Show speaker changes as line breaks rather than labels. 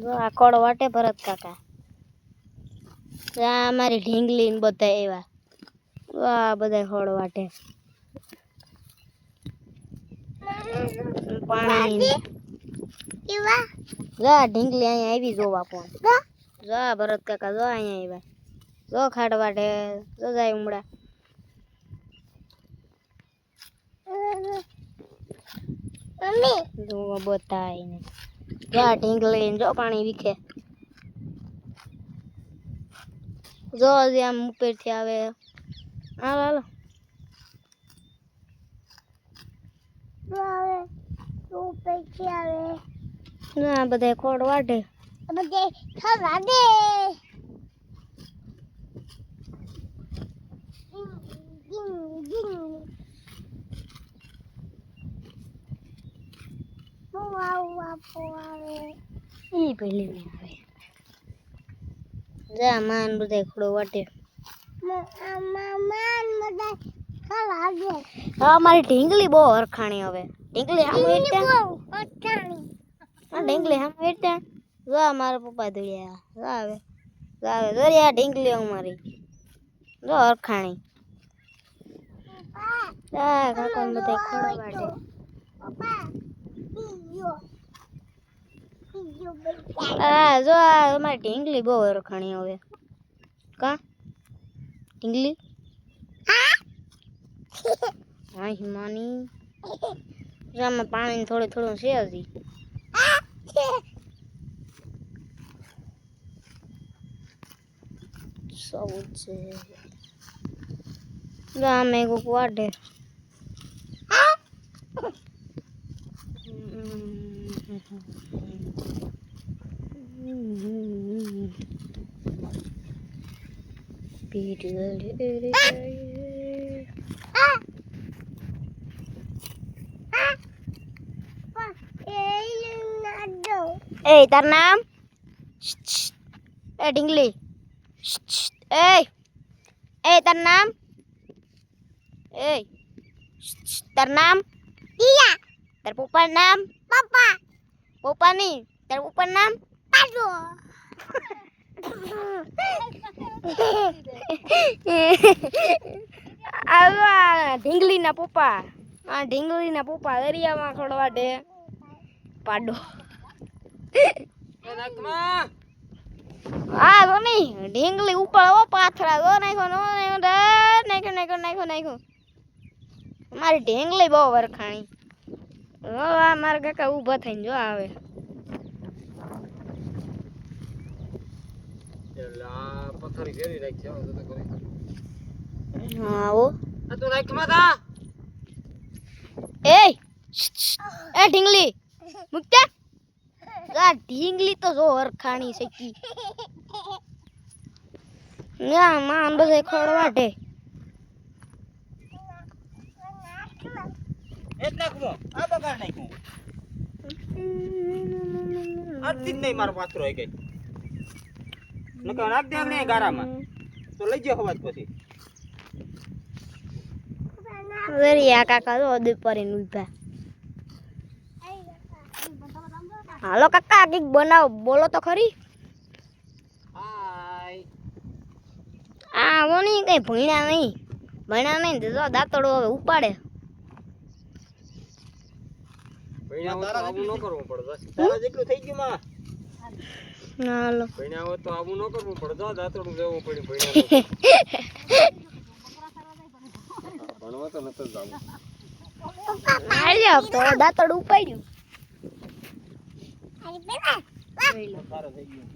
જો આ ખોડ વાટે ભરત કાકા. આ અમારી ઢીંગલી ને બધા એવા. આ બધા ખોડ વાટે. પાણી એવા. જો ઢીંગલી અહીંયા આવી જોવા કોણ. જો ભરત કાકા જો અહીંયા આવ્યા. જો ખાડ વાટે જો જાય ઉમડા. જો બતાય જો ઢીંગલી જો પાણી વીખે. જો આમ ઉપરથી આવે. હાલો હાલો આવે ઉપરથી આવે. ના બધા ખોડ વાટે બધા ખવા દે. ઈ પેલી ને આવે. જા માન બધા ખોડો વાટે. હા મારી ઢીંગલી બહુ હરખાણી હવે. ઢીંગલી હામ વેટતા. હા ઢીંગલી હામ વેટતા. જો મારા પપ્પા દોડ્યા. જો આવે. જો આવે. દોડ્યા ઢીંગલી અમારી. જો હરખાણી. આ કાકા બધા ખોડો વાટે. આ જો આ અમારી ઢીંગલી બહુ હરખાણી હવે. કા ઢીંગલી હા હિમાની. આમાં પાણી થોડું થોડું છે હજી. સૌ છે ગામે કોક વાટે. એ તાર નામ એ ઢીંગલી એ તાર નામ એ તાર નામ ટીયા. તાર પપ્પા નામ પપ્પા. પપ્પા ની તાર પપ્પા નામ પાડો. આ ઢીંગલી ના પપ્પા. આ ઢીંગલી ના પપ્પા દરિયામાં ખોડવા દે પાડો. હા તો નહીં ઢીંગલી ઉપર ઓ પાથરા જો નાખો નાખો. મારી ઢીંગલી બહુ વરખાણી. આ મારા કાકા ઊભા થઈને જો આવે. હા ઓ તો નાખમાં તા. એ ઢીંગલી મુકતા. આ ઢીંગલી તો જો હરખાણી સકી. ના માં બધે ખોડ વાટે.
એક નાખવો આ બગાડ નાખ્યું. આથી જ નહીં મારો પાથરો આવી ગઈ. નકા નાખ દે આપણે ગારામાં તો લઈ જાવ હવાજ પછી.
દરિયા કાકા જો દુપરી ઊભા. હાલો કાકા કઈક બનાવો બોલો તો ખરી. આ वो नहीं कहीं भीना नहीं तो दातड़ो હવે ઉપાડે.
ભીના હો તો આવું ન કરવું પડે. તારા જેટલું થઈ ગયું માં.
હાલો
ભીના હો તો આવું ન કરવું પડે. દાતડું લેવું પડ્યું ભીના. ભણવા તો નતો જાવું.
આલ્યો તો દાતડું ઉપાડ્યું.
સારો થઈ ગયો.